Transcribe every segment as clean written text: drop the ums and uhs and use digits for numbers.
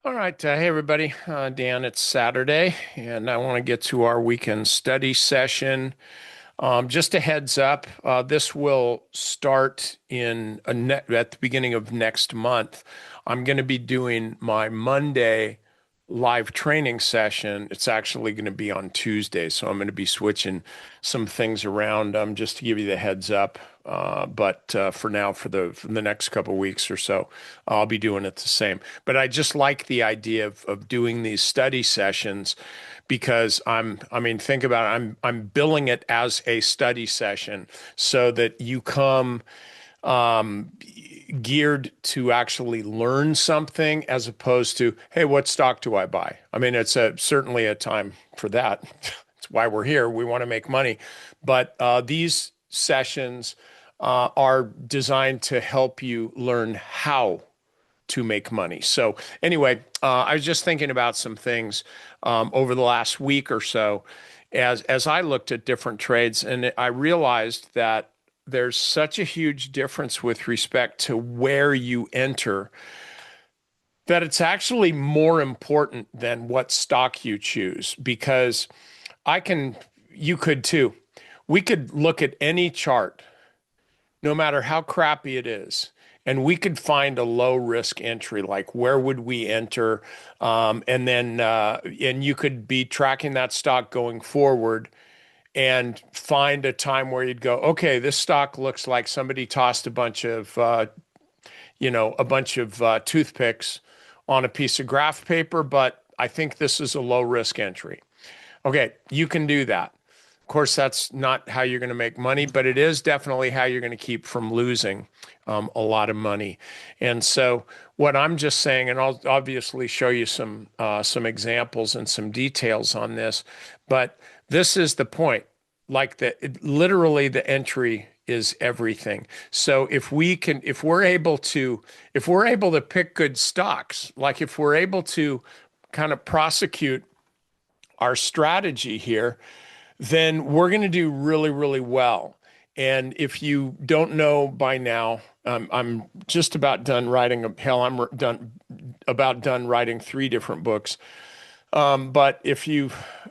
All right. Hey, everybody. Dan, it's Saturday, and I want to get to our weekend study session. Just a heads up, this will start at the beginning of next month. I'm going to be doing my Monday live training session. It's actually going to be on Tuesday, so I'm going to be switching some things around just to give you the heads up. But for now, for the next couple of weeks or so, I'll be doing it the same. But I just like the idea of doing these study sessions because I mean, think about it. I'm billing it as a study session so that you come um, geared to actually learn something as opposed to, hey, what stock do I buy? I mean, it's certainly a time for that. It's why we're here. We want to make money. But these sessions are designed to help you learn how to make money. So anyway, I was just thinking about some things over the last week or so as I looked at different trades, and I realized that there's such a huge difference with respect to where you enter that it's actually more important than what stock you choose because I can, you could too. We could look at any chart no matter how crappy it is. And we could find a low risk entry, like where would we enter? And you could be tracking that stock going forward and find a time where you'd go, okay, this stock looks like somebody tossed a bunch of toothpicks on a piece of graph paper, but I think this is a low risk entry. Okay, you can do that. Of course, that's not how you're going to make money, but it is definitely how you're going to keep from losing a lot of money. And so, what I'm just saying, and I'll obviously show you some examples and some details on this, but this is the point. Like literally, the entry is everything. So if we're able to pick good stocks, like if we're able to kind of prosecute our strategy here, then we're going to do really, really well. And if you don't know by now, I'm just about done writing. Hell, about done writing three different books. But if you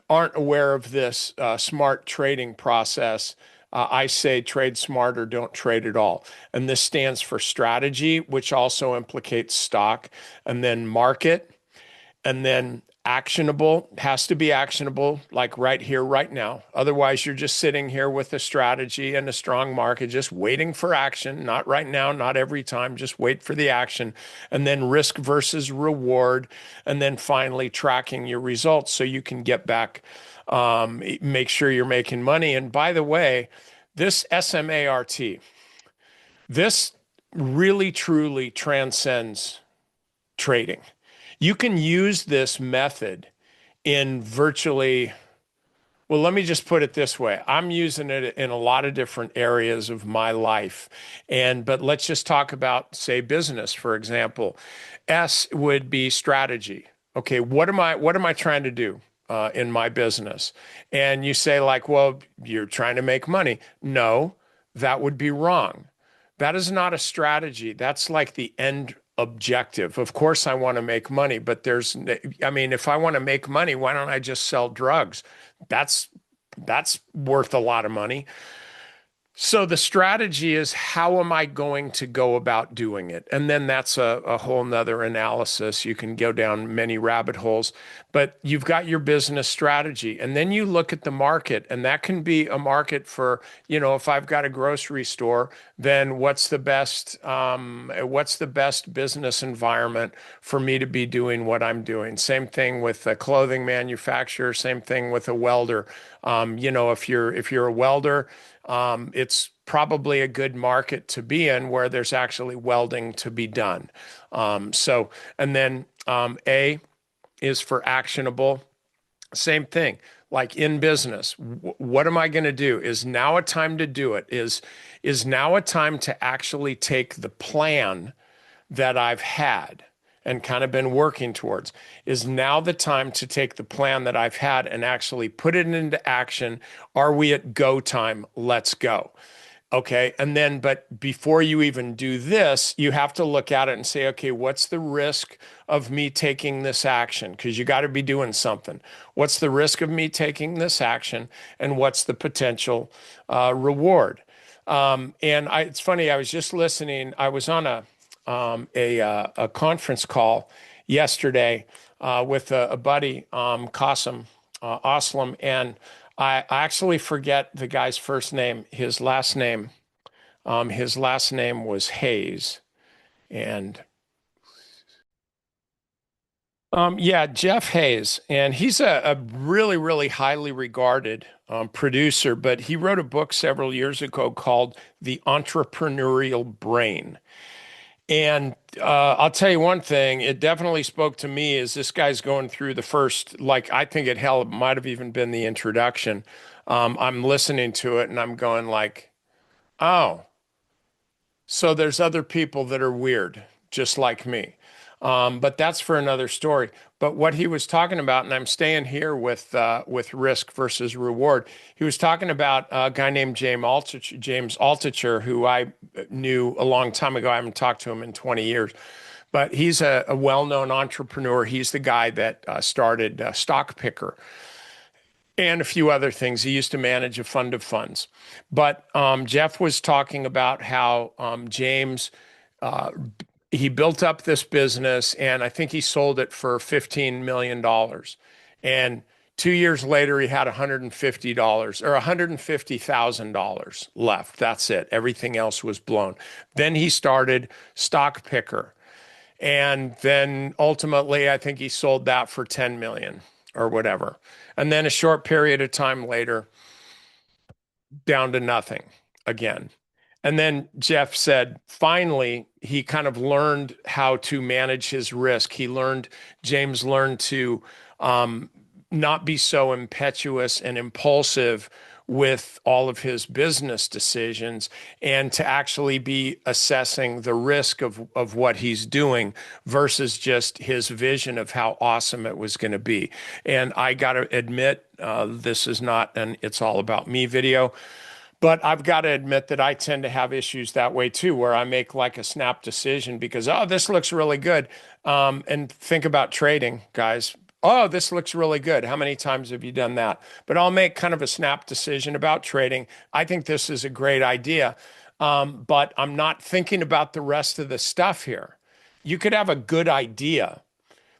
aren't aware of this smart trading process, I say trade smart or don't trade at all. And this stands for strategy, which also implicates stock, and then market, and then actionable. Has to be actionable, like right here, right now. Otherwise, you're just sitting here with a strategy and a strong market, just waiting for action. Not right now, not every time, just wait for the action. And then risk versus reward. And then finally, tracking your results so you can get back, make sure you're making money. And by the way, this S.M.A.R.T, this really truly transcends trading. You can use this method in virtually, well, let me just put it this way. I'm using it in a lot of different areas of my life. But let's just talk about, say, business, for example. S would be strategy. Okay, what am I trying to do in my business? And you say, like, well, you're trying to make money. No, that would be wrong. That is not a strategy. That's like the end objective. Of course, I want to make money, but I mean, if I want to make money, why don't I just sell drugs? That's that's worth a lot of money. So the strategy is how am I going to go about doing it? And then that's a whole nother analysis. You can go down many rabbit holes, but you've got your business strategy. And then you look at the market, and that can be a market for, if I've got a grocery store, then what's the best business environment for me to be doing what I'm doing? Same thing with a clothing manufacturer, same thing with a welder. If you're a welder, it's probably a good market to be in where there's actually welding to be done. And then A is for actionable. Same thing. Like in business, what am I going to do? Is now a time to do it? Is now a time to actually take the plan that I've had and kind of been working towards? Is now the time to take the plan that I've had and actually put it into action? Are we at go time? Let's go. Okay. And then, but before you even do this, you have to look at it and say, okay, what's the risk of me taking this action? Because you got to be doing something. What's the risk of me taking this action? And what's the potential reward? It's funny, I was just listening. I was on a conference call yesterday with a buddy, Qasim Aslam, and I actually forget the guy's first name. His last name was Hayes, and yeah, Jeff Hayes, and he's a really, really highly regarded producer. But he wrote a book several years ago called The Entrepreneurial Brain. And I'll tell you one thing, it definitely spoke to me as this guy's going through the first, like, I think it hell it might have even been the introduction. I'm listening to it and I'm going like, oh, so there's other people that are weird, just like me. But that's for another story. But what he was talking about, and I'm staying here with risk versus reward. He was talking about a guy named James Altucher, who I knew a long time ago. I haven't talked to him in 20 years, but he's a well-known entrepreneur. He's the guy that started Stock Picker and a few other things. He used to manage a fund of funds. But Jeff was talking about how James uh, he built up this business, and I think he sold it for $15 million. And 2 years later, he had $150 or $150,000 left. That's it. Everything else was blown. Then he started Stock Picker. And then ultimately, I think he sold that for 10 million or whatever. And then a short period of time later, down to nothing again. And then Jeff said, finally, he kind of learned how to manage his risk. James learned to um, not be so impetuous and impulsive with all of his business decisions and to actually be assessing the risk of what he's doing versus just his vision of how awesome it was going to be. And I got to admit, this is not an It's All About Me video. But I've got to admit that I tend to have issues that way too, where I make like a snap decision because, oh, this looks really good. And think about trading, guys. Oh, this looks really good. How many times have you done that? But I'll make kind of a snap decision about trading. I think this is a great idea. But I'm not thinking about the rest of the stuff here. You could have a good idea,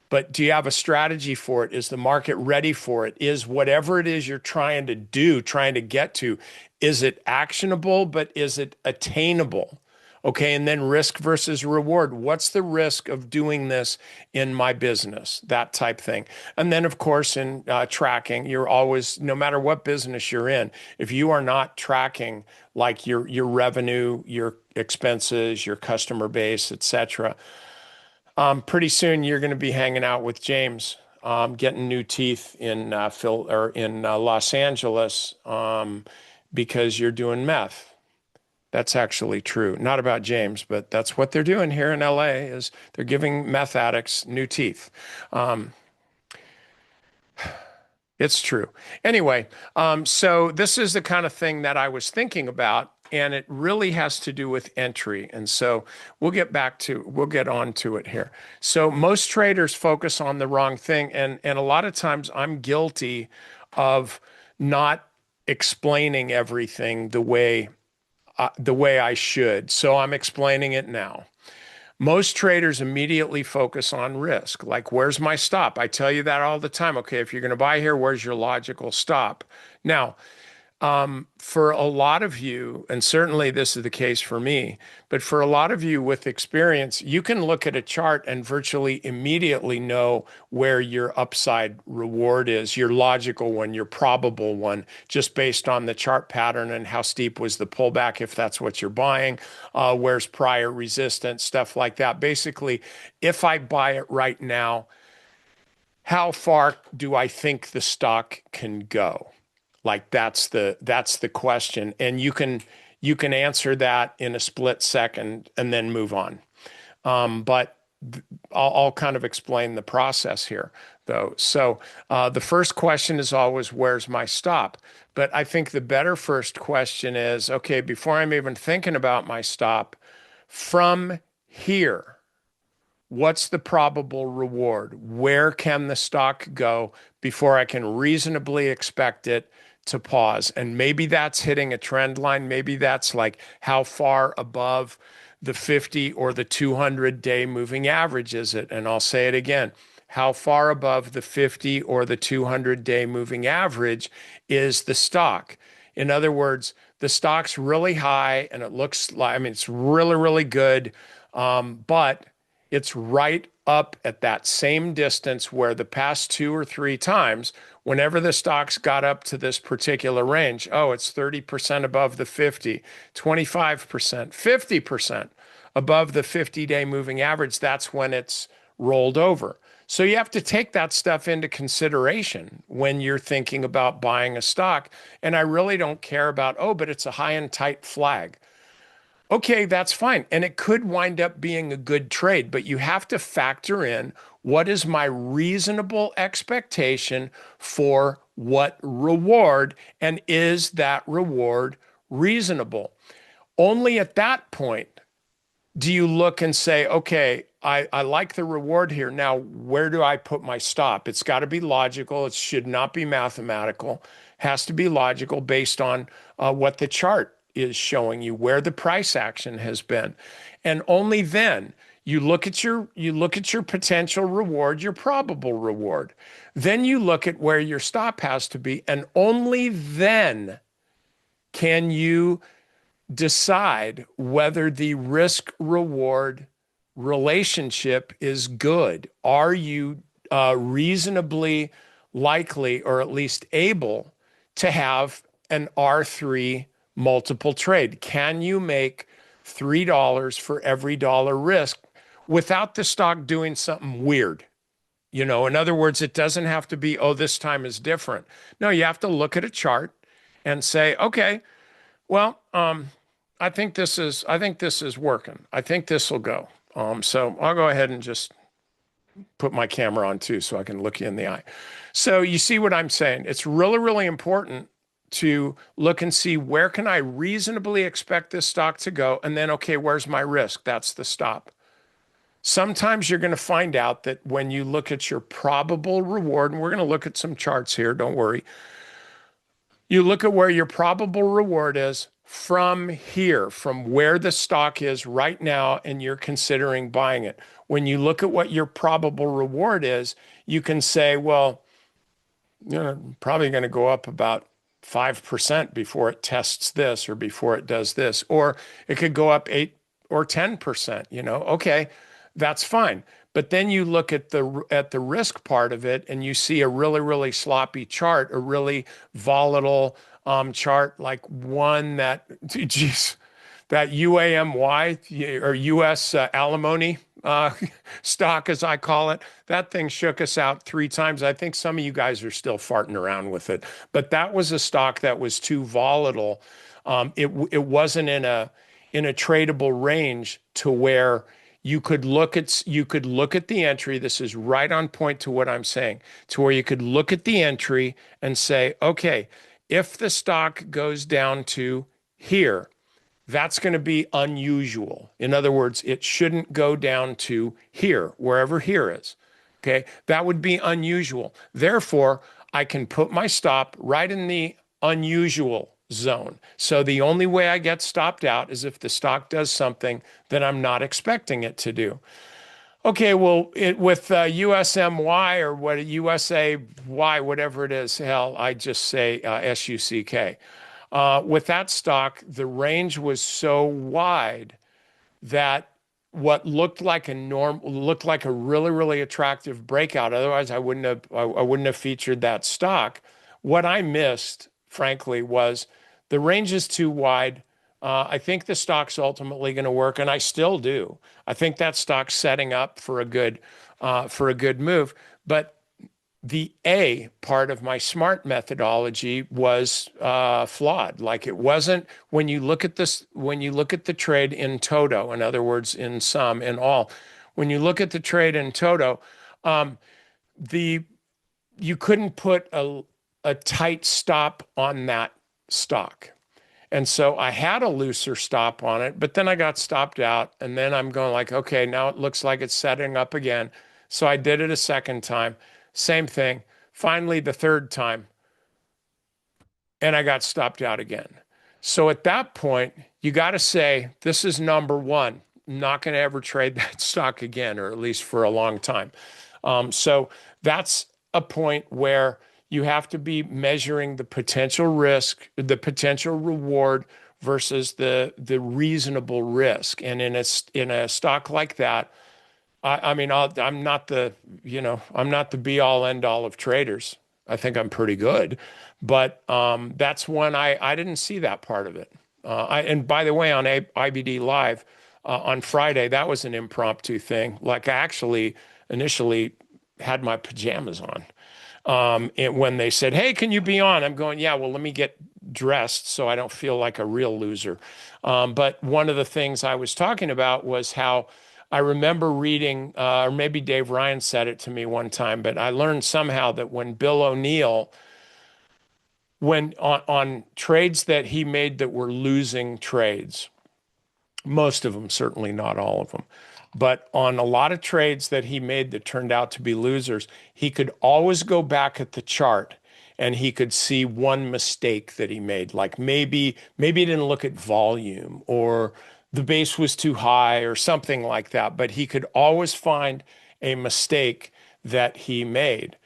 but do you have a strategy for it? Is the market ready for it? Is whatever it is you're trying to do, trying to get to, is it actionable, but is it attainable? Okay, and then risk versus reward. What's the risk of doing this in my business? That type thing. And then, of course, in tracking, you're always, no matter what business you're in, if you are not tracking like your revenue, your expenses, your customer base, etc., pretty soon you're going to be hanging out with James, getting new teeth in Phil or in Los Angeles, because you're doing meth. That's actually true. Not about James, but that's what they're doing here in LA is they're giving meth addicts new teeth. Um, It's true. Anyway, so this is the kind of thing that I was thinking about, and it really has to do with entry. And so we'll get on to it here. So most traders focus on the wrong thing, and a lot of times I'm guilty of not explaining everything the way I should. So I'm explaining it now. Most traders immediately focus on risk. Like, where's my stop? I tell you that all the time. Okay, if you're going to buy here, where's your logical stop? Now, for a lot of you, and certainly this is the case for me, but for a lot of you with experience, you can look at a chart and virtually immediately know where your upside reward is, your logical one, your probable one, just based on the chart pattern and how steep was the pullback, if that's what you're buying, where's prior resistance, stuff like that. Basically, if I buy it right now, how far do I think the stock can go? Like that's the question, and you can answer that in a split second and then move on. But I'll kind of explain the process here, though. So the first question is always, where's my stop? But I think the better first question is, okay, before I'm even thinking about my stop, from here, what's the probable reward? Where can the stock go before I can reasonably expect it to pause? And maybe that's hitting a trend line. Maybe that's like how far above the 50 or the 200-day moving average is it? And I'll say it again. How far above the 50 or the 200-day moving average is the stock? In other words, the stock's really high and it looks like, I mean, it's really, really good. But it's right up at that same distance where the past two or three times, whenever the stocks got up to this particular range, oh, it's 30% above the 50, 25%, 50% above the 50-day moving average. That's when it's rolled over. So you have to take that stuff into consideration when you're thinking about buying a stock. And I really don't care about, oh, but it's a high and tight flag. Okay, that's fine. And it could wind up being a good trade, but you have to factor in what is my reasonable expectation for what reward, and is that reward reasonable? Only at that point do you look and say, okay, I like the reward here. Now, where do I put my stop? It's got to be logical. It should not be mathematical. Has to be logical based on what the chart is showing you, where the price action has been. And only then you look at your potential reward, your probable reward. Then you look at where your stop has to be, and only then can you decide whether the risk reward relationship is good. Are you reasonably likely, or at least able, to have an R3 multiple trade? Can you make $3 for every dollar risk without the stock doing something weird? In other words, it doesn't have to be, oh, this time is different. No, you have to look at a chart and say, okay, well, I think this is working. I think this will go. So I'll go ahead and just put my camera on too, so I can look you in the eye. So you see what I'm saying? It's really, really important to look and see, where can I reasonably expect this stock to go? And then, okay, where's my risk? That's the stop. Sometimes you're going to find out that when you look at your probable reward, and we're going to look at some charts here, don't worry. You look at where your probable reward is from here, from where the stock is right now, and you're considering buying it. When you look at what your probable reward is, you can say, well, probably going to go up about 5% before it tests this, or before it does this, or it could go up 8 or 10%, okay, that's fine. But then you look at the risk part of it, and you see a really, really sloppy chart, a really volatile chart, like one that, geez, that UAMY, or U.S. Alimony stock, as I call it. That thing shook us out 3 times. I think some of you guys are still farting around with it, but that was a stock that was too volatile. It wasn't in a tradable range to where you could look at the entry. This is right on point to what I'm saying, to where you could look at the entry and say, okay, if the stock goes down to here, that's going to be unusual. In other words, it shouldn't go down to here, wherever here is. Okay, that would be unusual. Therefore, I can put my stop right in the unusual zone. So the only way I get stopped out is if the stock does something that I'm not expecting it to do. Okay, well, with USMY, or what, USAY, whatever it is, hell, I just say SUCK. With that stock, the range was so wide that what looked like a really, really attractive breakout. Otherwise, I wouldn't have featured that stock. What I missed, frankly, was the range is too wide. I think the stock's ultimately going to work, and I still do. I think that stock's setting up for a good move. But the A part of my SMART methodology was flawed. Like, it wasn't, when you look at this, when you look at the trade in toto, in other words, in sum, in all, when you look at the trade in toto, um, the you couldn't put a tight stop on that stock. And so I had a looser stop on it, but then I got stopped out. And then I'm going like, okay, now it looks like it's setting up again. So I did it a second time. Same thing. Finally, the third time, and I got stopped out again. So at that point, you got to say, this is number one. I'm not going to ever trade that stock again, or at least for a long time. So that's a point where you have to be measuring the potential risk, the potential reward versus the reasonable risk. And in a stock like that, I mean, I'm not the, I'm not the be all end all of traders. I think I'm pretty good, but that's when I didn't see that part of it. And by the way, on IBD Live on Friday, that was an impromptu thing. Like I actually initially had my pajamas on. When they said, "Hey, can you be on?" I'm going, "Yeah, well, let me get dressed so I don't feel like a real loser." But one of the things I was talking about was how I remember reading, or maybe Dave Ryan said it to me one time, but I learned somehow that when Bill O'Neill, when on trades that he made that were losing trades, most of them, certainly not all of them. But on a lot of trades that he made that turned out to be losers, he could always go back at the chart and he could see one mistake that he made. Like maybe he didn't look at volume or the base was too high or something like that. But he could always find a mistake that he made.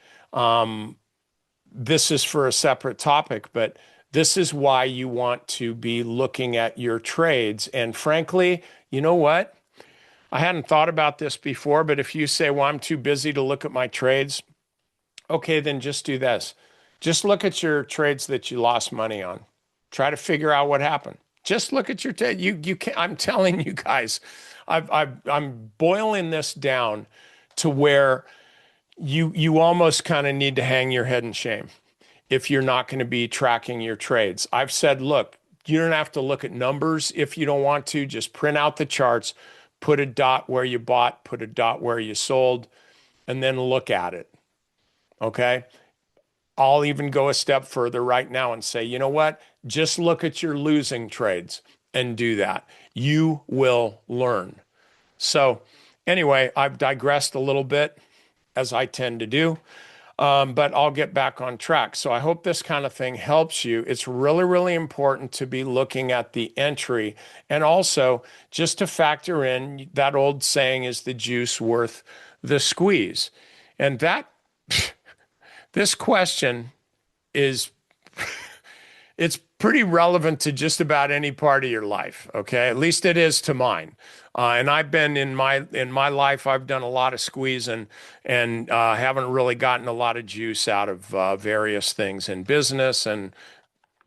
This is for a separate topic, but this is why you want to be looking at your trades. And frankly, you know what? I hadn't thought about this before, but if you say, well, I'm too busy to look at my trades, okay, then just do this. Just look at your trades that you lost money on. Try to figure out what happened. Just look at your you can I'm telling you guys, I'm boiling this down to where you almost kind of need to hang your head in shame if you're not going to be tracking your trades. I've said, look, you don't have to look at numbers if you don't want to. Just print out the charts, put a dot where you bought, put a dot where you sold, and then look at it. Okay. I'll even go a step further right now and say, you know what? Just look at your losing trades and do that. You will learn. So, anyway, I've digressed a little bit, as I tend to do. But I'll get back on track. So I hope this kind of thing helps you. It's really, really important to be looking at the entry and also just to factor in that old saying, is the juice worth the squeeze? And that, this question is, it's pretty relevant to just about any part of your life. Okay. At least it is to mine. And I've been in my life, I've done a lot of squeezing and haven't really gotten a lot of juice out of various things in business and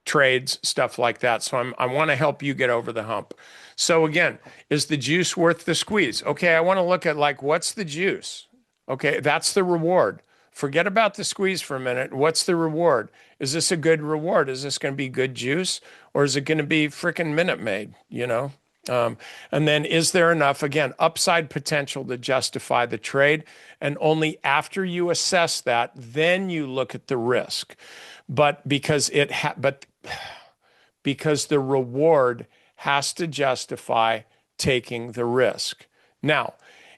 trades, stuff like that. So I want to help you get over the hump. So again, is the juice worth the squeeze? Okay, I want to look at like, what's the juice? Okay, that's the reward. Forget about the squeeze for a minute. What's the reward? Is this a good reward? Is this going to be good juice? Or is it going to be freaking Minute Maid, you know? And then is there enough, again, upside potential to justify the trade? And only after you assess that, then you look at the risk. But because the reward has to justify taking the risk. Now,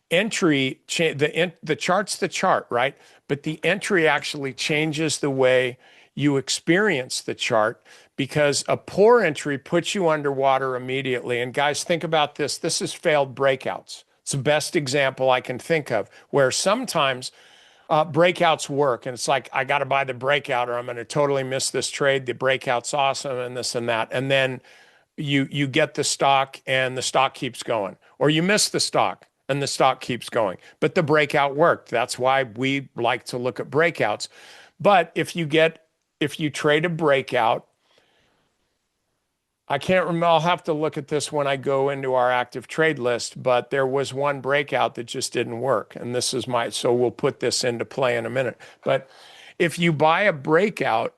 the chart's the chart, right? But the entry actually changes the way you experience the chart because a poor entry puts you underwater immediately. And guys, think about this. This is failed breakouts. It's the best example I can think of where sometimes breakouts work. And it's like, I got to buy the breakout or I'm going to totally miss this trade. The breakout's awesome and this and that. And then you get the stock and the stock keeps going, or you miss the stock and the stock keeps going. But the breakout worked. That's why we like to look at breakouts. But if you trade a breakout, I can't remember, I'll have to look at this when I go into our active trade list, but there was one breakout that just didn't work. And so we'll put this into play in a minute. But if you buy a breakout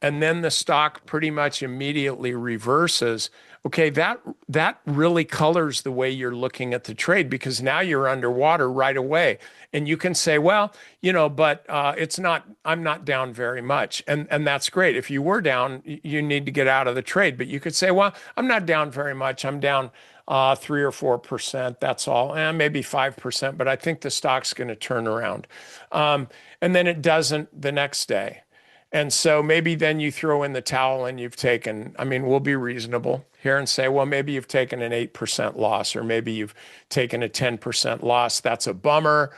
and then the stock pretty much immediately reverses, Okay, that really colors the way you're looking at the trade because now you're underwater right away. And you can say, well, but it's not, I'm not down very much. And that's great. If you were down, you need to get out of the trade. But you could say, well, I'm not down very much. I'm down 3 or 4%. That's all. And maybe 5%. But I think the stock's going to turn around. And then it doesn't the next day. And so maybe then you throw in the towel and you've taken, I mean, we'll be reasonable here and say, well, maybe you've taken an 8% loss, or maybe you've taken a 10% loss. That's a bummer.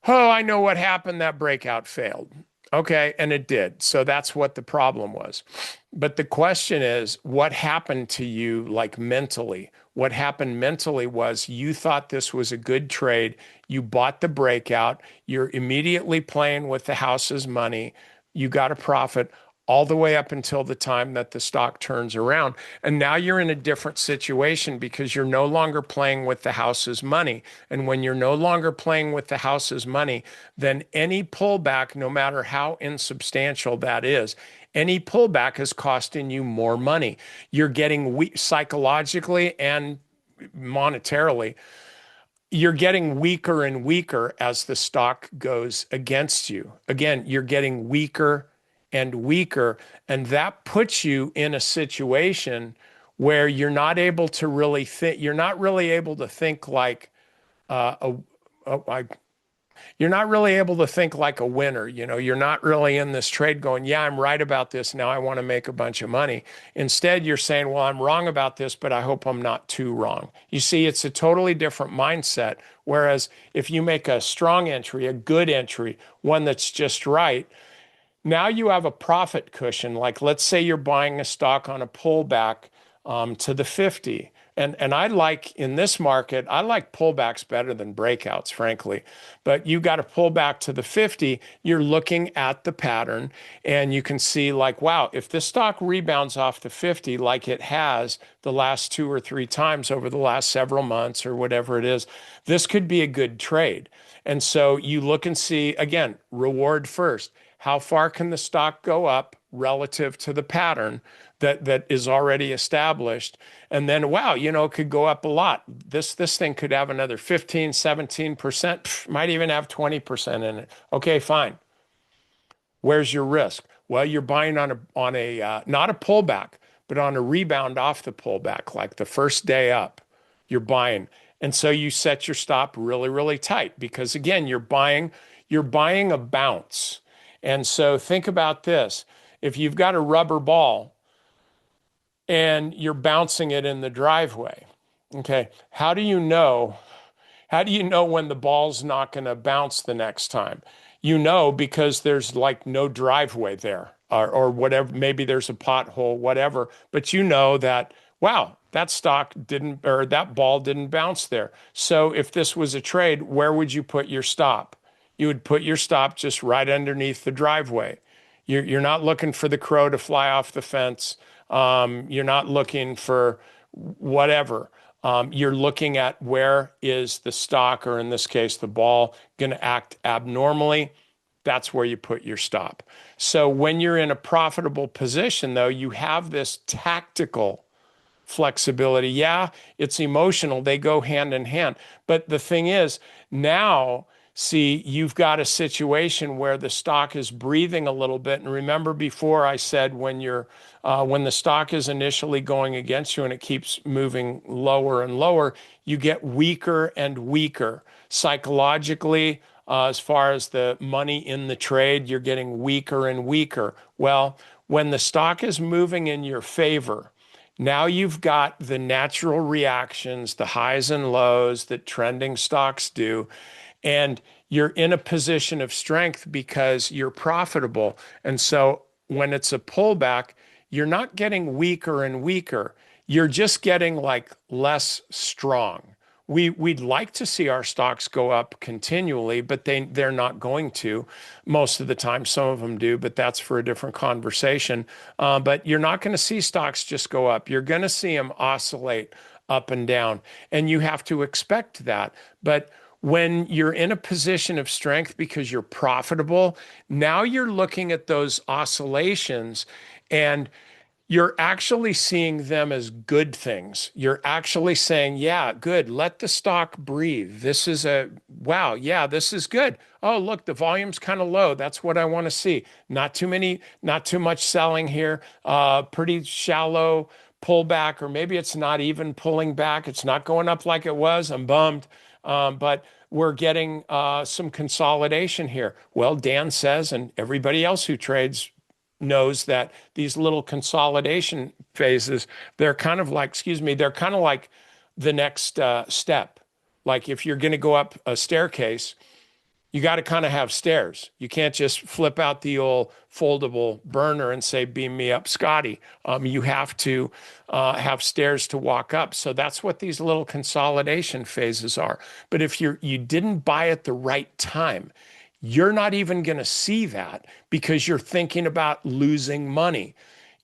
Oh, I know what happened. That breakout failed. Okay. And it did. So that's what the problem was. But the question is, what happened to you, like mentally? What happened mentally was you thought this was a good trade. You bought the breakout. You're immediately playing with the house's money. You got a profit all the way up until the time that the stock turns around. And now you're in a different situation because you're no longer playing with the house's money. And when you're no longer playing with the house's money, then any pullback, no matter how insubstantial that is, any pullback is costing you more money. You're getting weak psychologically and monetarily. You're getting weaker and weaker as the stock goes against you. Again, you're getting weaker and weaker, and that puts you in a situation where you're not able to really think. You're not really able to think like uh, a, you're not really able to think like a winner. You're not really in this trade going, yeah, I'm right about this. Now I want to make a bunch of money. Instead, you're saying, well, I'm wrong about this, but I hope I'm not too wrong. You see, it's a totally different mindset. Whereas if you make a strong entry, a good entry, one that's just right, now you have a profit cushion. Like, let's say you're buying a stock on a pullback to the 50. And I like in this market, I like pullbacks better than breakouts, frankly. But you got to pull back to the 50, you're looking at the pattern and you can see, like, wow, if this stock rebounds off the 50 like it has the last 2 or 3 times over the last several months or whatever it is, this could be a good trade. And so you look and see, again, reward first. How far can the stock go up relative to the pattern that is already established? And then, wow, it could go up a lot. This thing could have another 15, 17%, might even have 20% in it. Okay, fine. Where's your risk? Well, you're buying on a not a pullback, but on a rebound off the pullback, like the first day up, you're buying. And so you set your stop really, really tight because again, you're buying a bounce. And so think about this. If you've got a rubber ball and you're bouncing it in the driveway, okay, how do you know when the ball's not going to bounce the next time? Because there's like no driveway there or whatever. Maybe there's a pothole, whatever. But you know that, wow, that stock didn't, or that ball didn't bounce there. So if this was a trade, where would you put your stop? You would put your stop just right underneath the driveway. You're not looking for the crow to fly off the fence. You're not looking for whatever. You're looking at where is the stock, or in this case, the ball, going to act abnormally. That's where you put your stop. So when you're in a profitable position, though, you have this tactical flexibility. Yeah, it's emotional. They go hand in hand. But the thing is, now, see, you've got a situation where the stock is breathing a little bit. And remember before I said when the stock is initially going against you and it keeps moving lower and lower, you get weaker and weaker. Psychologically, as far as the money in the trade, you're getting weaker and weaker. Well, when the stock is moving in your favor, now you've got the natural reactions, the highs and lows that trending stocks do, and you're in a position of strength because you're profitable. And so when it's a pullback, you're not getting weaker and weaker. You're just getting like less strong. We'd like to see our stocks go up continually, but they're not going to most of the time. Some of them do, but that's for a different conversation. But you're not going to see stocks just go up. You're going to see them oscillate up and down, and you have to expect that. But when you're in a position of strength because you're profitable, now you're looking at those oscillations and you're actually seeing them as good things. You're actually saying, yeah, good. Let the stock breathe. This is wow. Yeah, this is good. Oh, look, the volume's kind of low. That's what I want to see. Not too many, not too much selling here. Pretty shallow pullback, or maybe it's not even pulling back. It's not going up like it was. I'm bummed. But we're getting some consolidation here. Well, Dan says, and everybody else who trades knows that these little consolidation phases, they're kind of like, excuse me, they're kind of like the next step. Like if you're going to go up a staircase, you got to kind of have stairs. You can't just flip out the old foldable burner and say, beam me up, Scotty. You have to have stairs to walk up. So that's what these little consolidation phases are. But if you didn't buy at the right time, you're not even going to see that because you're thinking about losing money.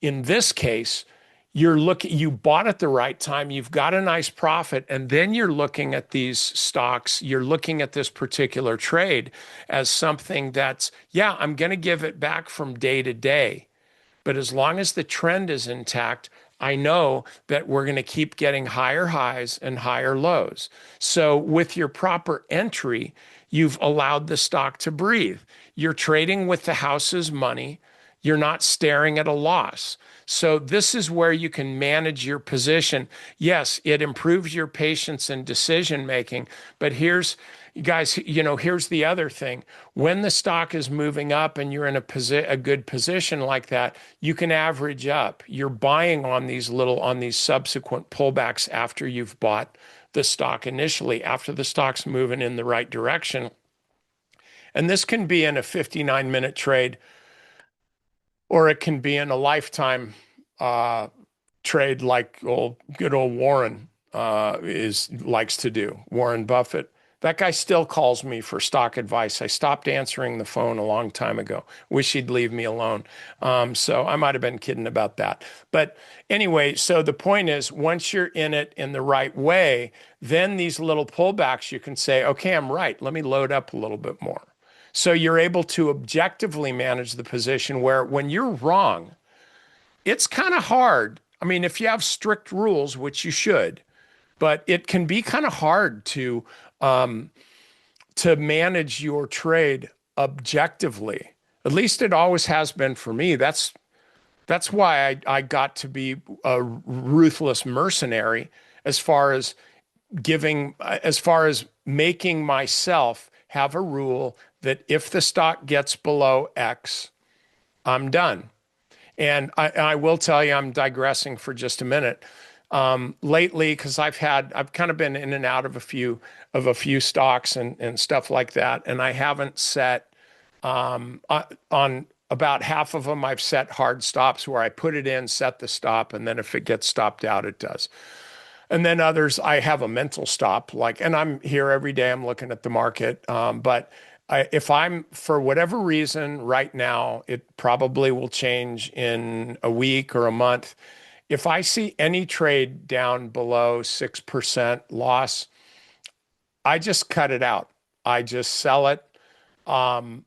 In this case, you bought at the right time, you've got a nice profit, and then you're looking at these stocks, you're looking at this particular trade as something that's, yeah, I'm going to give it back from day to day. But as long as the trend is intact, I know that we're going to keep getting higher highs and higher lows. So with your proper entry, you've allowed the stock to breathe. You're trading with the house's money. You're not staring at a loss. So this is where you can manage your position. Yes, it improves your patience and decision making, but guys, here's the other thing. When the stock is moving up and you're in a good position like that, you can average up. You're buying on these subsequent pullbacks after you've bought the stock initially, after the stock's moving in the right direction. And this can be in a 59-minute trade, or it can be in a lifetime uh, trade like good old Warren is likes to do. Warren Buffett. That guy still calls me for stock advice. I stopped answering the phone a long time ago. Wish he'd leave me alone. So I might have been kidding about that. But anyway, so the point is, once you're in it in the right way, then these little pullbacks, you can say, okay, I'm right. Let me load up a little bit more. So you're able to objectively manage the position where when you're wrong, it's kind of hard. I mean, if you have strict rules, which you should, but it can be kind of hard um, to manage your trade objectively. At least it always has been for me. That's why I got to be a ruthless mercenary as far as as far as making myself have a rule that if the stock gets below X, I'm done. And I will tell you, I'm digressing for just a minute. Lately, because I've kind of been in and out of a few stocks and stuff like that, and I haven't set on about half of them. I've set hard stops where I put it in, set the stop, and then if it gets stopped out, it does. And then others, I have a mental stop, and I'm here every day. I'm looking at the market, but if I'm, for whatever reason, right now, it probably will change in a week or a month. If I see any trade down below 6% loss, I just cut it out. I just sell it. Um,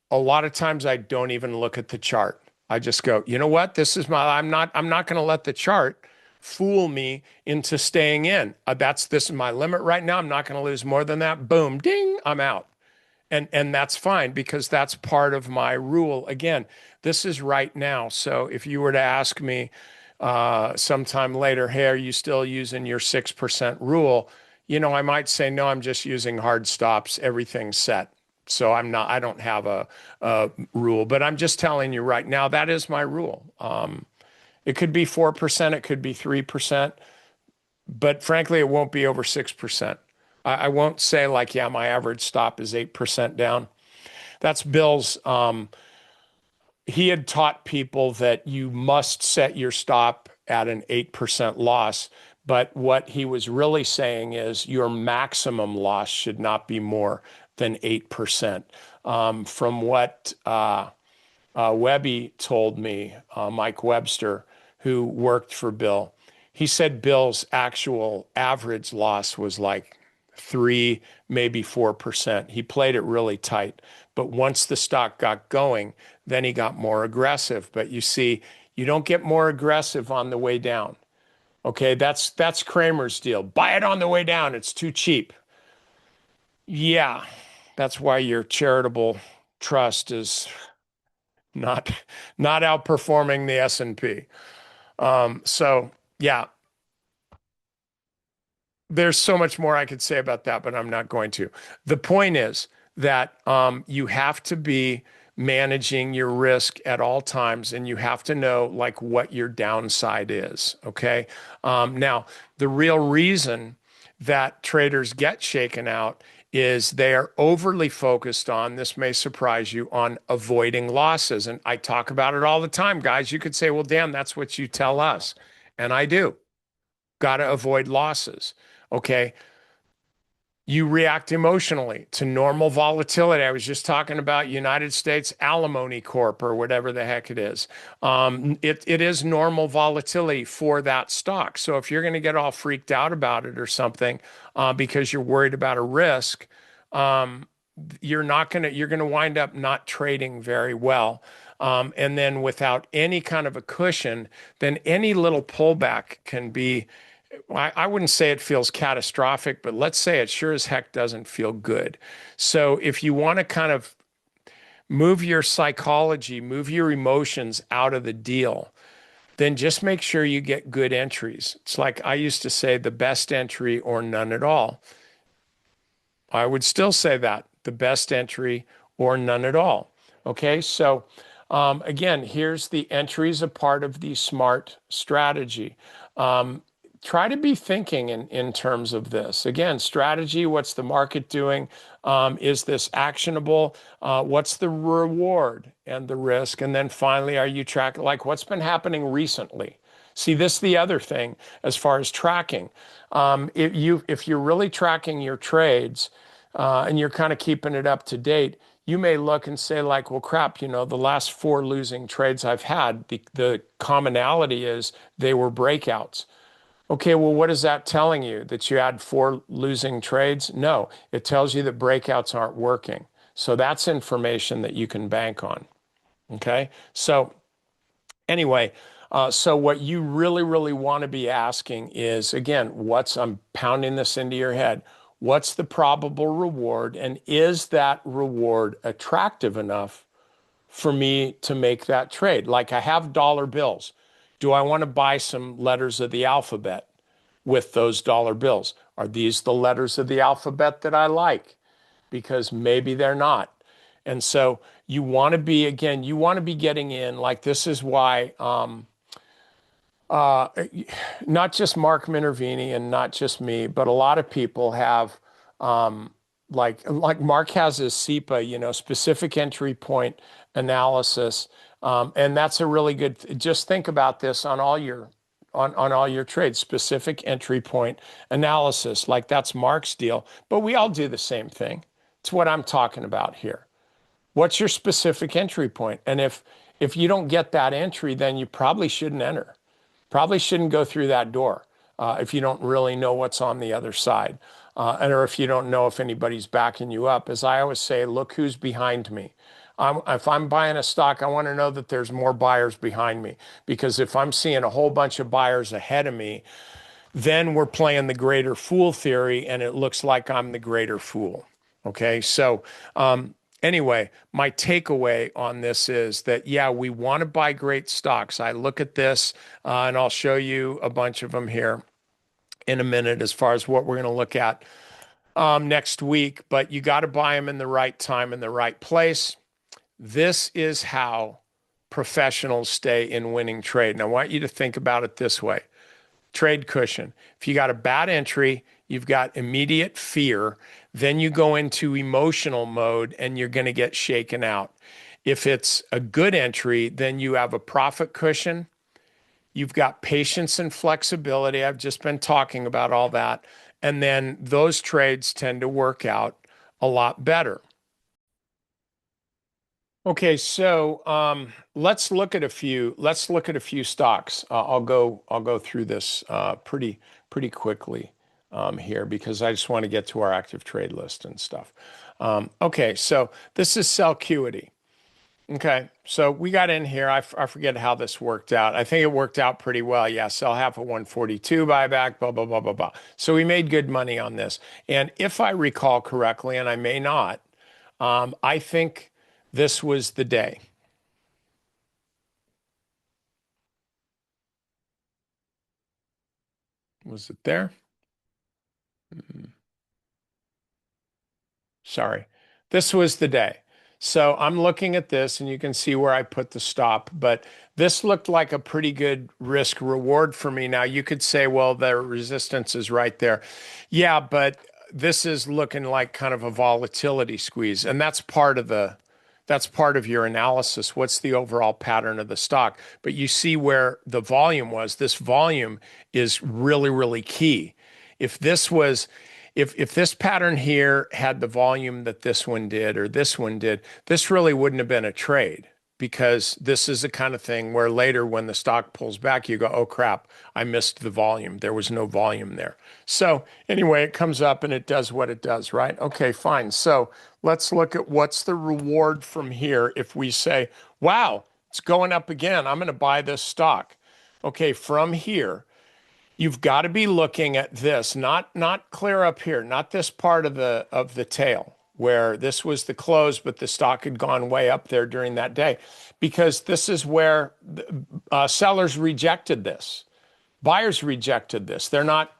a lot of times I don't even look at the chart. I just go, you know what? I'm not going to let the chart fool me into staying in. This is my limit right now. I'm not going to lose more than that. Boom, ding, I'm out. And that's fine because that's part of my rule. Again, this is right now. So if you were to ask me sometime later, hey, are you still using your 6% rule? I might say, no, I'm just using hard stops. Everything's set. So I don't have a rule, but I'm just telling you right now, that is my rule. It could be 4%, it could be 3%, but frankly, it won't be over 6%. I won't say like, yeah, my average stop is 8% down. That's Bill's. He had taught people that you must set your stop at an 8% loss. But what he was really saying is your maximum loss should not be more than 8%. From what Webby told me, Mike Webster, who worked for Bill, he said Bill's actual average loss was like 3, maybe 4%. He played it really tight. But once the stock got going, then he got more aggressive. But you see, You don't get more aggressive on the way down. Okay, that's Kramer's deal. Buy it on the way down. It's too cheap. Yeah, that's why your charitable trust is not not outperforming the S&P. So yeah, there's so much more I could say about that, but I'm not going to. The point is that you have to be managing your risk at all times, and you have to know like what your downside is. Okay. Now, the real reason that traders get shaken out is they are overly focused on, this may surprise you, on avoiding losses. And I talk about it all the time, guys. You could say, well, damn, that's what you tell us. And I do. Got to avoid losses. Okay. You react emotionally to normal volatility. I was just talking about United States Alimony Corp or whatever the heck it is. It is normal volatility for that stock. So if you're going to get all freaked out about it or something because you're worried about a risk, um, you're going to wind up not trading very well. And then without any kind of a cushion, then any little pullback can be, I wouldn't say it feels catastrophic, but let's say it sure as heck doesn't feel good. So if you want to kind of move your psychology, move your emotions out of the deal, then just make sure you get good entries. It's like I used to say, the best entry or none at all. I would still say that, the best entry or none at all. Okay, so again, here's the entries, a part of the SMART strategy. Um, Try to be thinking in terms of this. Again, strategy, what's the market doing? Is this actionable? What's the reward and the risk? And then finally, are you tracking, like what's been happening recently? See, this is the other thing as far as tracking. If you're really tracking your trades and you're kind of keeping it up to date, you may look and say like, well, crap, the last four losing trades I've had, the commonality is they were breakouts. Okay, well, what is that telling you? That you had four losing trades? No, it tells you that breakouts aren't working. So that's information that you can bank on. Okay, so anyway, so what you really, really want to be asking is, again, I'm pounding this into your head. What's the probable reward? And is that reward attractive enough for me to make that trade? Like I have dollar bills. Do I want to buy some letters of the alphabet with those dollar bills? Are these the letters of the alphabet that I like? Because maybe they're not. And so you want to be, again, you want to be getting in. Like this is why uh, not just Mark Minervini and not just me, but a lot of people have like Mark has his SEPA, specific entry point analysis, and that's a really good. Just think about this on all your trades, specific entry point analysis. Like that's Mark's deal, but we all do the same thing. It's what I'm talking about here. What's your specific entry point? And if you don't get that entry, then you probably shouldn't enter. Probably shouldn't go through that door if you don't really know what's on the other side, and or if you don't know if anybody's backing you up. As I always say, look who's behind me. If I'm buying a stock, I want to know that there's more buyers behind me, because if I'm seeing a whole bunch of buyers ahead of me, then we're playing the greater fool theory, and it looks like I'm the greater fool. Okay, so anyway, my takeaway on this is that, yeah, we want to buy great stocks. I look at this, and I'll show you a bunch of them here in a minute as far as what we're going to look at next week, but you got to buy them in the right time, in the right place. This is how professionals stay in winning trade. And I want you to think about it this way. Trade cushion. If you got a bad entry, you've got immediate fear, then you go into emotional mode and you're going to get shaken out. If it's a good entry, then you have a profit cushion. You've got patience and flexibility. I've just been talking about all that. And then those trades tend to work out a lot better. Okay, so let's look at a few. Let's look at a few stocks. I'll go through this pretty quickly here because I just want to get to our active trade list and stuff. Okay, so this is Celcuity. Okay, so we got in here. I forget how this worked out. I think it worked out pretty well. Yeah, sell half of 142 buyback, blah, blah, blah, blah, blah. So we made good money on this. And if I recall correctly, and I may not, I think this was the day. Was it there? Sorry. This was the day. So I'm looking at this and you can see where I put the stop, but this looked like a pretty good risk reward for me. Now you could say, well, the resistance is right there. Yeah, but this is looking like kind of a volatility squeeze. And that's part of your analysis. What's the overall pattern of the stock? But you see where the volume was. This volume is really, really key. If this was if this pattern here had the volume that this one did or this one did, this really wouldn't have been a trade because this is the kind of thing where later when the stock pulls back, you go, oh crap, I missed the volume. There was no volume there. So anyway, it comes up and it does what it does, right? Okay, fine. So let's look at what's the reward from here if we say, wow, it's going up again. I'm going to buy this stock. Okay, from here, you've got to be looking at this, not clear up here, not this part of the tail where this was the close, but the stock had gone way up there during that day, because this is where sellers rejected this, buyers rejected this. They're not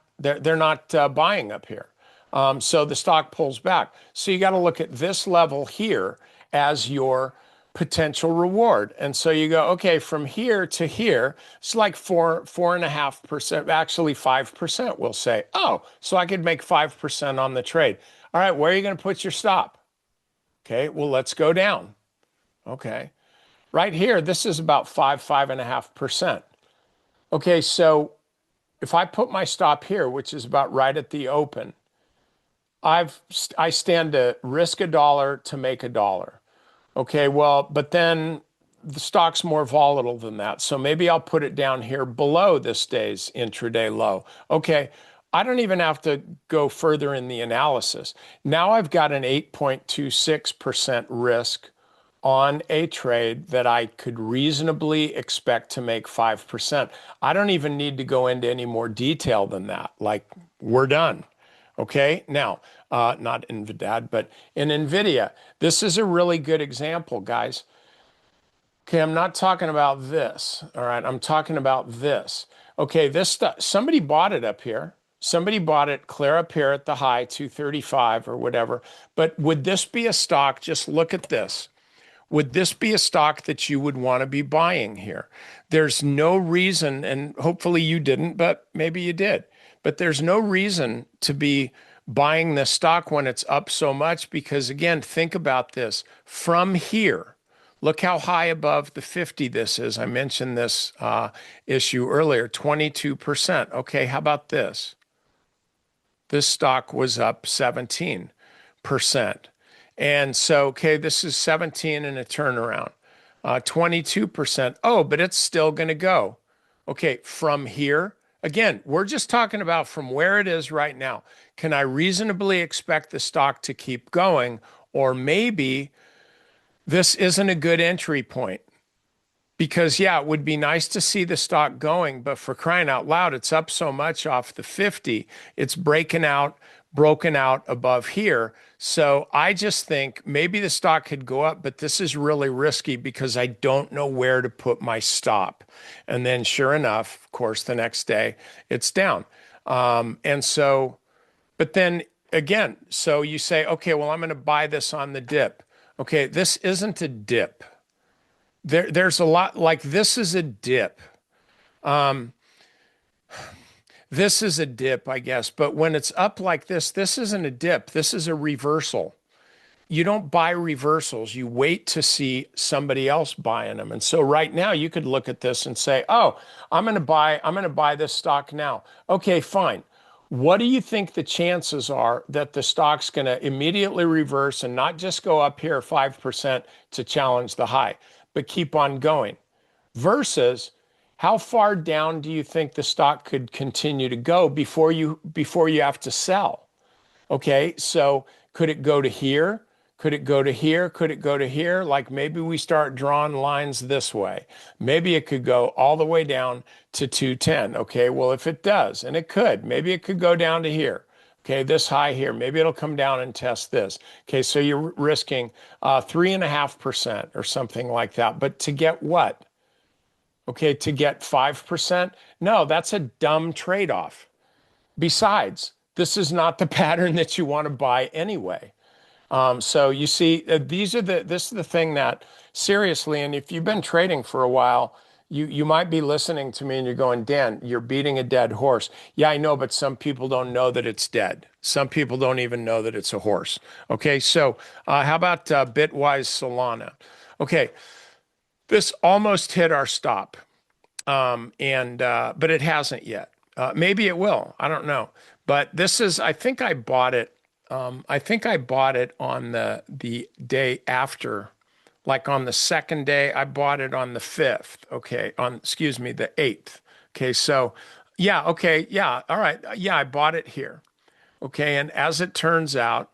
buying up here. So the stock pulls back. So you got to look at this level here as your potential reward. And so you go, okay, from here to here, it's like 4.5%, actually 5%, we'll say. Oh, so I could make 5% on the trade. All right, where are you going to put your stop? Okay, well, let's go down. Okay, right here, this is about 5.5%. Okay, so if I put my stop here, which is about right at the open, I stand to risk a dollar to make a dollar. Okay, well, but then the stock's more volatile than that. So maybe I'll put it down here below this day's intraday low. Okay, I don't even have to go further in the analysis. Now I've got an 8.26% risk on a trade that I could reasonably expect to make 5%. I don't even need to go into any more detail than that. Like, we're done. Okay, now, not NVIDIA, but in NVIDIA, this is a really good example, guys. Okay, I'm not talking about this. All right, I'm talking about this. Okay, this stuff, somebody bought it up here. Somebody bought it clear up here at the high, 235 or whatever. But would this be a stock? Just look at this. Would this be a stock that you would want to be buying here? There's no reason, and hopefully you didn't, but maybe you did. But there's no reason to be buying this stock when it's up so much because, again, think about this. From here, look how high above the 50 this is. I mentioned this issue earlier, 22%. Okay, how about this? This stock was up 17%. And so, okay, this is 17 and a turnaround, 22%. Oh, but it's still going to go. Okay, from here, again, we're just talking about from where it is right now. Can I reasonably expect the stock to keep going? Or maybe this isn't a good entry point. Because, yeah, it would be nice to see the stock going, but for crying out loud, it's up so much off the 50, it's broken out above here. So I just think maybe the stock could go up, but this is really risky because I don't know where to put my stop. And then sure enough, of course, the next day it's down. And so, but then again, so you say, okay, well, I'm going to buy this on the dip. Okay, this isn't a dip. There's a lot like this is a dip. Um, this is a dip, I guess. But when it's up like this isn't a dip. This is a reversal. You don't buy reversals. You wait to see somebody else buying them. And so right now you could look at this and say, "Oh, I'm going to buy this stock now." Okay, fine. What do you think the chances are that the stock's going to immediately reverse and not just go up here 5% to challenge the high, but keep on going? Versus how far down do you think the stock could continue to go before you have to sell? Okay, so could it go to here? Could it go to here? Could it go to here? Like maybe we start drawing lines this way. Maybe it could go all the way down to 210. Okay, well, if it does, and it could, maybe it could go down to here. Okay, this high here. Maybe it'll come down and test this. Okay, so you're risking 3.5% or something like that. But to get what? Okay, to get 5%? No, that's a dumb trade-off. Besides, this is not the pattern that you want to buy anyway. So you see, this is the thing that seriously, and if you've been trading for a while, you might be listening to me and you're going, Dan, you're beating a dead horse. Yeah, I know, but some people don't know that it's dead. Some people don't even know that it's a horse. Okay, so how about Bitwise Solana? Okay, this almost hit our stop, and but it hasn't yet. Maybe it will. I don't know. But this is, I think I bought it. I think I bought it on the day after, like on the second day. I bought it on the 5th. Okay, on excuse me, the 8th. Okay, so yeah, okay, yeah, all right, yeah, I bought it here. Okay, and as it turns out,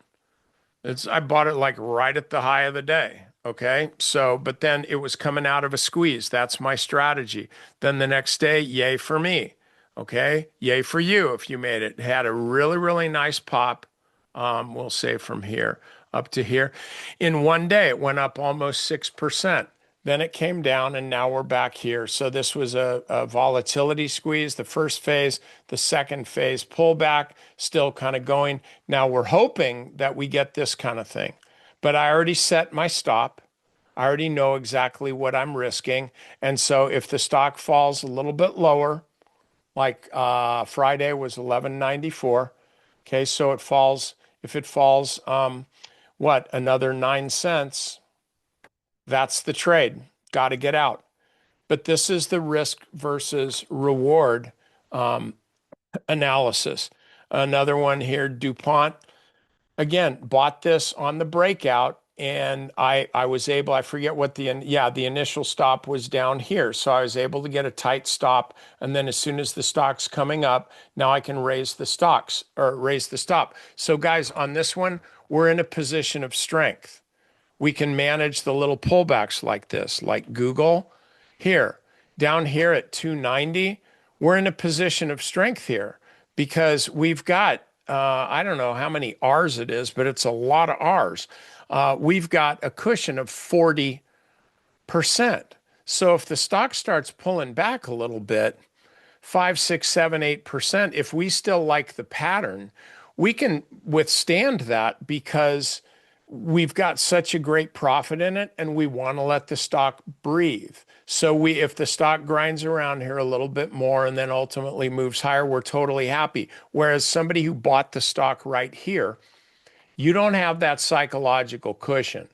I bought it like right at the high of the day. Okay. So, but then it was coming out of a squeeze. That's my strategy. Then the next day, yay for me. Okay. Yay for you if you made it. Had a really, really nice pop. We'll say from here up to here. In one day, it went up almost 6%. Then it came down, and now we're back here. So this was a volatility squeeze, the first phase, the second phase pullback, still kind of going. Now we're hoping that we get this kind of thing. But I already set my stop. I already know exactly what I'm risking. And so if the stock falls a little bit lower, like Friday was 1194. Okay, so it falls, if it falls, what, another 9 cents, that's the trade. Got to get out. But this is the risk versus reward analysis. Another one here, DuPont. Again, bought this on the breakout, and I was able, I forget what the initial stop was down here. So I was able to get a tight stop. And then as soon as the stock's coming up, now I can raise the stocks or raise the stop. So guys, on this one, we're in a position of strength. We can manage the little pullbacks like this, like Google. Here, down here at 290, we're in a position of strength here because we've got, I don't know how many R's it is, but it's a lot of R's. We've got a cushion of 40%. So if the stock starts pulling back a little bit, 5, 6, 7, 8%, if we still like the pattern, we can withstand that because we've got such a great profit in it and we want to let the stock breathe. So if the stock grinds around here a little bit more and then ultimately moves higher, we're totally happy. Whereas somebody who bought the stock right here, you don't have that psychological cushion.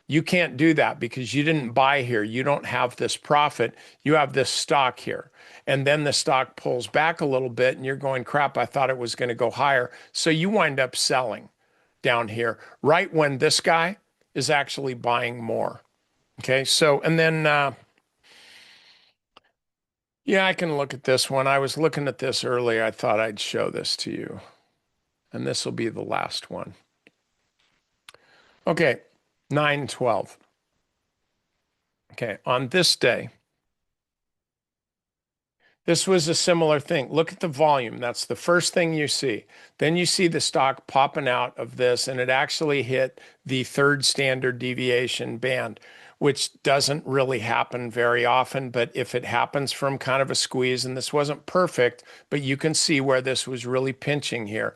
You can't do that because you didn't buy here. You don't have this profit. You have this stock here. And then the stock pulls back a little bit and you're going, crap, I thought it was going to go higher. So you wind up selling down here right when this guy is actually buying more. Okay. So, and then, yeah, I can look at this one. I was looking at this earlier. I thought I'd show this to you. And this will be the last one. Okay. 9/12. Okay. On this day, this was a similar thing. Look at the volume. That's the first thing you see. Then you see the stock popping out of this, and it actually hit the third standard deviation band, which doesn't really happen very often. But if it happens from kind of a squeeze, and this wasn't perfect, but you can see where this was really pinching here.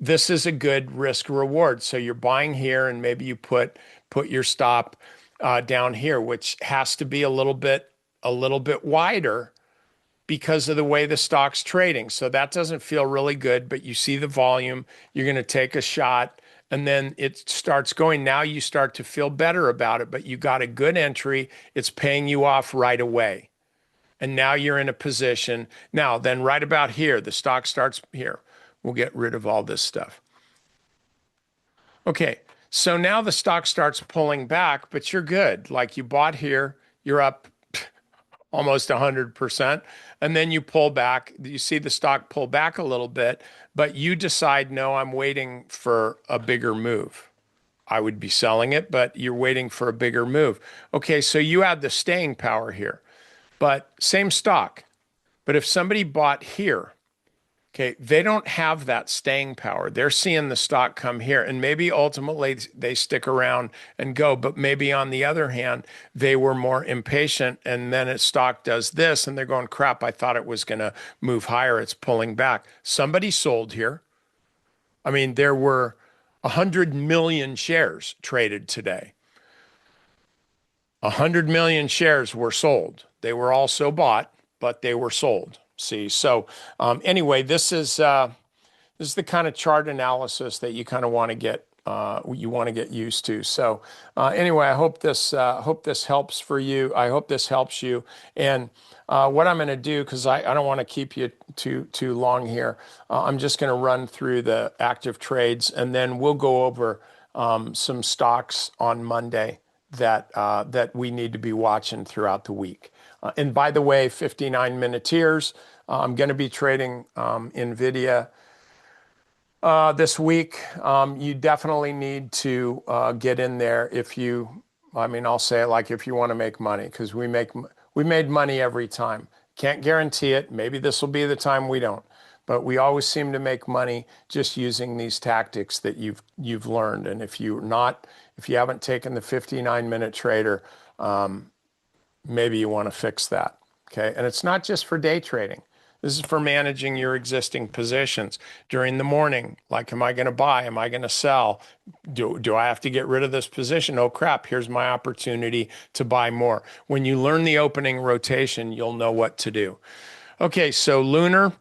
This is a good risk reward. So you're buying here, and maybe you put your stop down here, which has to be a little bit wider because of the way the stock's trading. So that doesn't feel really good, but you see the volume, you're going to take a shot, and then it starts going. Now you start to feel better about it, but you got a good entry. It's paying you off right away. And now you're in a position. Now, then right about here, the stock starts here. We'll get rid of all this stuff. Okay, so now the stock starts pulling back, but you're good. Like you bought here, you're up almost 100%. And then you pull back, you see the stock pull back a little bit, but you decide, no, I'm waiting for a bigger move. I would be selling it, but you're waiting for a bigger move. Okay, so you had the staying power here, but same stock. But if somebody bought here, okay, they don't have that staying power. They're seeing the stock come here, and maybe ultimately they stick around and go. But maybe on the other hand, they were more impatient, and then its stock does this, and they're going, crap, I thought it was going to move higher. It's pulling back. Somebody sold here. I mean, there were 100 million shares traded today. 100 million shares were sold. They were also bought, but they were sold. See, so anyway, this is the kind of chart analysis that you kind of want to get used to. So anyway, I hope this helps for you. I hope this helps you. And what I'm going to do, because I don't want to keep you too long here, I'm just going to run through the active trades, and then we'll go over some stocks on Monday that we need to be watching throughout the week. And by the way, 59 Minuteers, I'm going to be trading NVIDIA this week. You definitely need to get in there I mean, I'll say it like if you want to make money, because we made money every time. Can't guarantee it. Maybe this will be the time we don't. But we always seem to make money just using these tactics that you've learned. And if you haven't taken the 59-minute trader, maybe you want to fix that. Okay. And it's not just for day trading. This is for managing your existing positions during the morning. Like, am I going to buy? Am I going to sell? Do I have to get rid of this position? Oh, crap. Here's my opportunity to buy more. When you learn the opening rotation, you'll know what to do. Okay. So Lunar,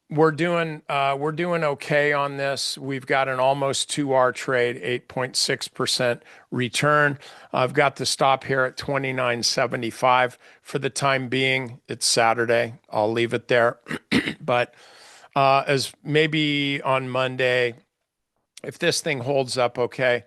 we're doing okay on this. We've got an almost 2R trade, 8.6% return. I've got the stop here at 29.75 for the time being. It's Saturday. I'll leave it there. But as maybe on Monday, if this thing holds up okay,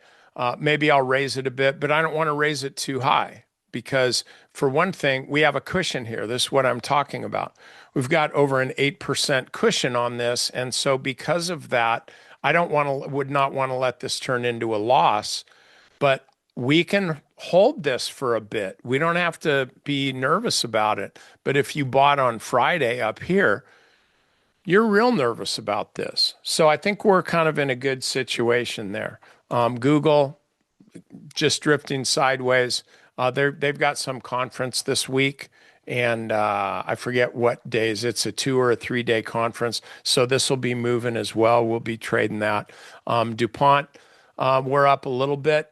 maybe I'll raise it a bit, but I don't want to raise it too high because, for one thing, we have a cushion here. This is what I'm talking about. We've got over an 8% cushion on this. And so because of that, would not want to let this turn into a loss, but we can hold this for a bit. We don't have to be nervous about it. But if you bought on Friday up here, you're real nervous about this. So I think we're kind of in a good situation there. Google just drifting sideways. They've got some conference this week, and I forget what days. It's a 2 or a 3 day conference. So this will be moving as well. We'll be trading that. DuPont, we're up a little bit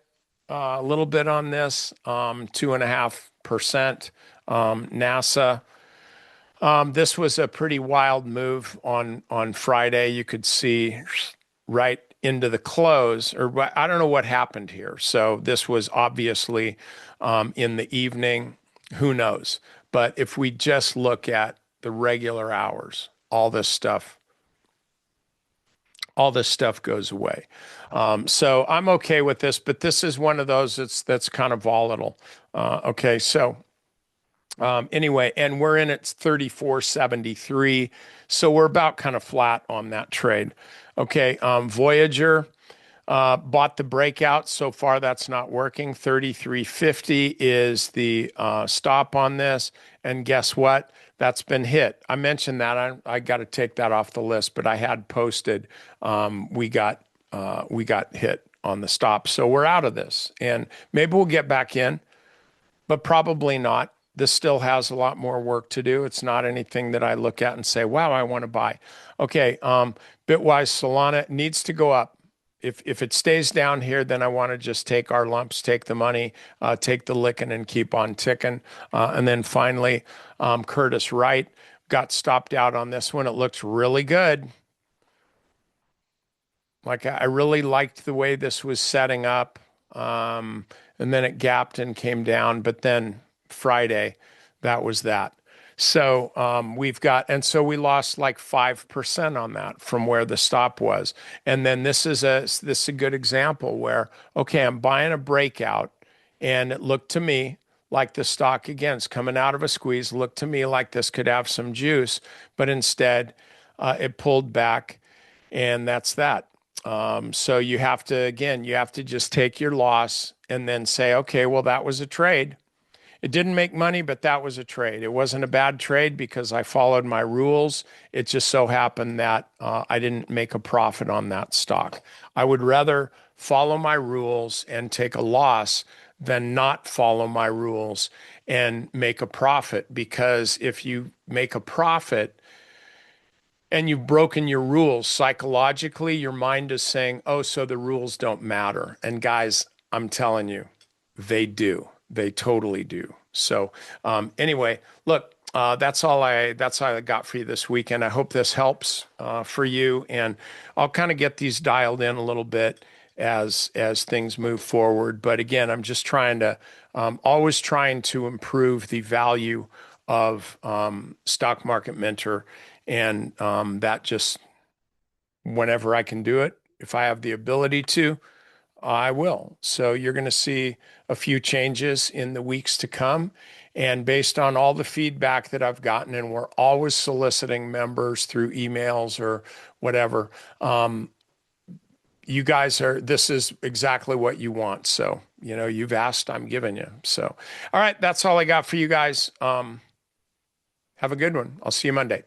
on this, 2.5%. NASA, this was a pretty wild move on Friday. You could see right into the close, or I don't know what happened here. So this was obviously in the evening. Who knows? But if we just look at the regular hours, all this stuff goes away. So I'm okay with this, but this is one of those that's kind of volatile. Okay, so anyway, and we're in at 34.73, so we're about kind of flat on that trade. Okay, Voyager bought the breakout. So far, that's not working. 33.50 is the stop on this, and guess what? That's been hit. I mentioned that. I got to take that off the list, but I had posted we got hit on the stop, so we're out of this, and maybe we'll get back in, but probably not. This still has a lot more work to do. It's not anything that I look at and say, wow, I want to buy. Okay, Bitwise Solana needs to go up. If it stays down here, then I want to just take our lumps, take the money, take the licking, and keep on ticking. And then finally, Curtis Wright got stopped out on this one. It looks really good. Like, I really liked the way this was setting up. And then it gapped and came down. But then Friday, that was that. So so we lost like 5% on that from where the stop was. And then this is a good example where, okay, I'm buying a breakout, and it looked to me like the stock, again, is coming out of a squeeze, looked to me like this could have some juice, but instead it pulled back, and that's that. So you have to, again, you have to just take your loss and then say, okay, well, that was a trade. It didn't make money, but that was a trade. It wasn't a bad trade because I followed my rules. It just so happened that I didn't make a profit on that stock. I would rather follow my rules and take a loss than not follow my rules and make a profit. Because if you make a profit, and you've broken your rules psychologically, your mind is saying, oh, so the rules don't matter. And guys, I'm telling you, they do. They totally do. So anyway, look, that's all I got for you this weekend. I hope this helps for you, and I'll kind of get these dialed in a little bit as things move forward. But again, I'm just trying to always trying to improve the value of Stock Market Mentor, and that just whenever I can do it, if I have the ability to, I will. So you're going to see a few changes in the weeks to come. And based on all the feedback that I've gotten, and we're always soliciting members through emails or whatever, you guys are, this is exactly what you want. So, you've asked, I'm giving you. So, all right, that's all I got for you guys. Have a good one. I'll see you Monday.